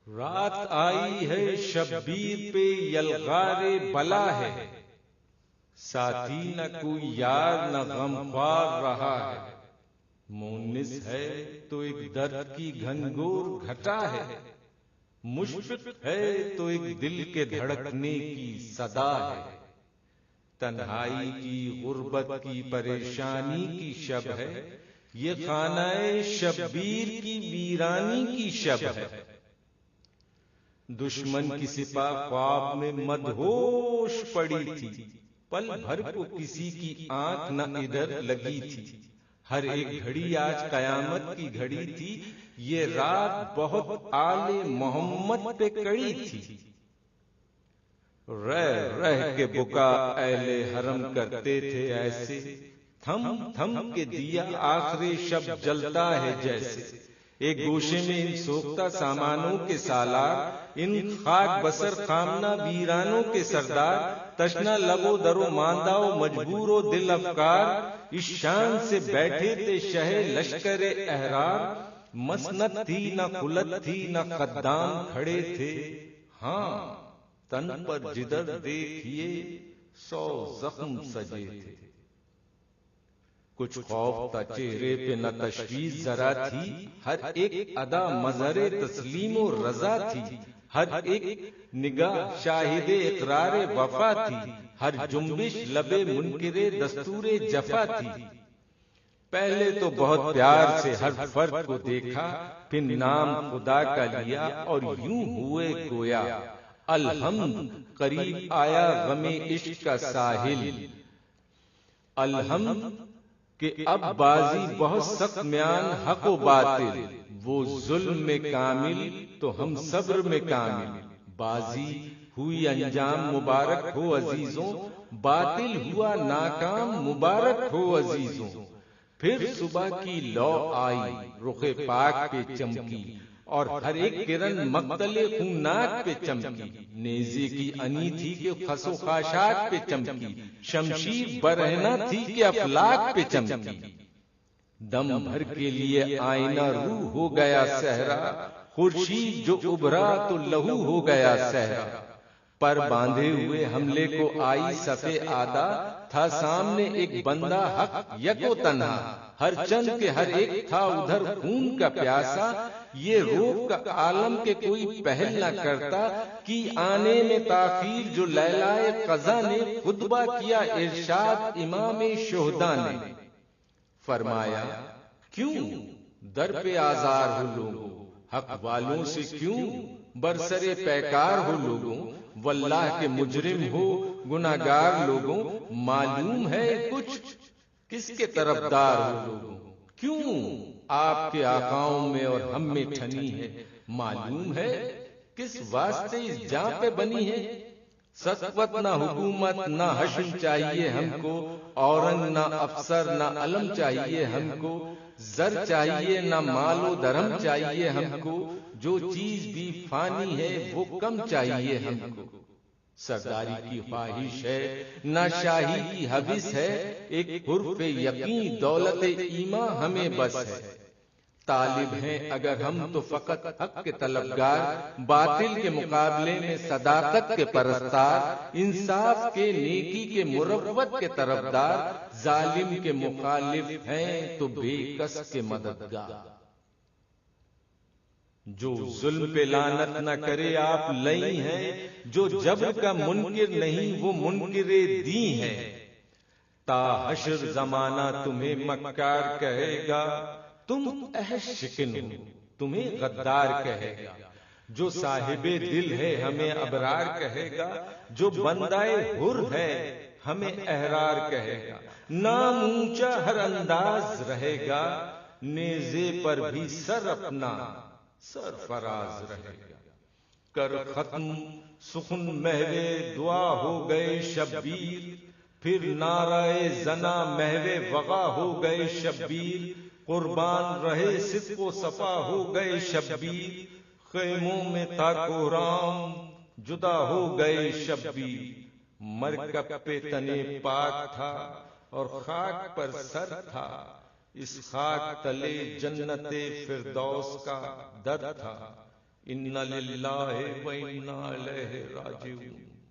رات آئی ہے شبیر پہ یلغار بلا ہے، ساتھی نہ کوئی یار نہ غمخوار رہا ہے۔ مونس ہے تو ایک درد کی گھنگور گھٹا ہے، مشفق ہے تو ایک دل کے دھڑکنے کی صدا ہے۔ تنہائی کی غربت کی پریشانی کی شب ہے، یہ خانہ شبیر کی ویرانی کی شب ہے۔ دشمن کی سپاہ خواب میں مدہوش پڑی تھی، پل بھر کو کسی کی آنکھ نہ ادھر لگی تھی۔ ہر ایک گھڑی آج قیامت کی گھڑی تھی، یہ رات بہت آل محمد پہ کڑی تھی۔ رہ رہ کے بکا اہل حرم کرتے تھے ایسے، تھم تھم کے دیا آخری شب جلتا ہے جیسے۔ ایک گوشے میں ان سوختہ سامانوں کے سالار، ان خاک بسر خامنہ ویرانوں کے سردار، تشنہ لبو درو ماندہ و مجبور و دل افکار، اس شان سے بیٹھے تھے شہ لشکر احرار۔ مسند تھی نہ خلت تھی نہ قدام کھڑے تھے، ہاں تن پر جدھر دیکھیے 100 زخم سجے تھے۔ کچھ خوف تھا چہرے پہ نہ تشویش ذرا تھی، ہر ایک ادا مظہر تسلیم و رضا تھی۔ ہر ایک نگاہ شاہد اقرار وفا تھی، ہر جنبش لب منکر دستور جفا تھی۔ پہلے تو بہت پیار سے ہر فرد کو دیکھا، پھر نام خدا کا لیا اور یوں ہوئے گویا۔ الحمد قریب آیا غم عشق کا ساحل، الحمد کہ اب بازی بہت سخت میان حق و باطل۔ وہ ظلم میں کامل تو ہم صبر میں کامل، بازی ہوئی انجام مبارک ہو عزیزوں، باطل ہوا ناکام مبارک ہو عزیزوں۔ پھر صبح کی لو آئی رخ پاک پہ چمکی، اور ہر ایک کرن مقتل خونناک پہ چمکی۔ نیزے کی انی تھی کہ خس و خاشاک پہ چمکی، شمشیر برہنہ تھی کہ افلاک پہ چمکی۔ دم بھر کے لیے آئینہ روح ہو گیا صحرا، خورشید جو ابھرا تو لہو ہو گیا صحرا۔ پر باندھے ہوئے حملے کو آئی صفِ آدھا، تھا سامنے ایک بندہ حق یک و تنہا۔ ہر چند کے ہر ایک تھا ادھر خون کا پیاسا، یہ روک کا عالم کے کوئی پہل نہ کرتا۔ کی آنے میں تاخیر جو لیلائے قضا نے، خطبہ کیا ارشاد امام شہداء نے۔ فرمایا کیوں در پہ آزار ہو لوگوں، حق والوں سے کیوں برسرے پیکار ہو لوگوں۔ واللہ کے مجرم ہو گناہگار لوگوں، معلوم ہے کچھ کس کے طرفدار ہو لوگوں۔ کیوں آپ کے آقاؤں میں اور ہم میں ٹھنی ہے، معلوم ہے کس واسطے اس جاں پہ بنی ہے۔ سطوت نہ حکومت نہ حشم چاہیے ہم کو، اورنگ نہ افسر نہ علم چاہیے ہم کو۔ زر چاہیے نہ مال و درہم چاہیے ہم کو، جو چیز بھی فانی ہے وہ کم چاہیے ہم کو۔ سرداری کی خواہش ہے نہ شاہی کی حوث ہے، ایک حرف یقین دولت ایمان ہمیں بس ہے۔ طالب ہیں اگر ہم تو فقط حق کے طلبگار، باطل کے مقابلے میں صداقت کے پرستار، انصاف کے نیکی کے مروت کے طرفدار، ظالم کے مخالف ہیں تو بے کس کے مددگار۔ جو ظلم پہ لعنت نہ کرے آپ لئی ہیں، جو جبر کا منکر نہیں وہ منکر دین ہے۔ تا حشر زمانہ تمہیں مکار کہے گا، تم عہد شکن ہو تمہیں غدار کہے گا۔ جو صاحب دل ہے ہمیں ابرار کہے گا، جو بندہ حر ہے ہمیں احرار کہے گا۔ نام اونچا ہر انداز رہے گا، نیزے پر بھی سر اپنا سرفراز رہے گا۔ کر ختم سخن محو دعا ہو گئے شبیر، پھر نعرہ زنا محو وغا ہو گئے شبیر۔ قربان رہے صدق و صفا ہو گئے شبیر، خیموں میں تھا کوہرام جدا ہو گئے شبیر۔ مرکب پہ تنے پاک تھا اور خاک پر سر تھا، اس خاک تلے جنت فردوس کا در تھا۔ انا للہ و انا الیہ راجعون۔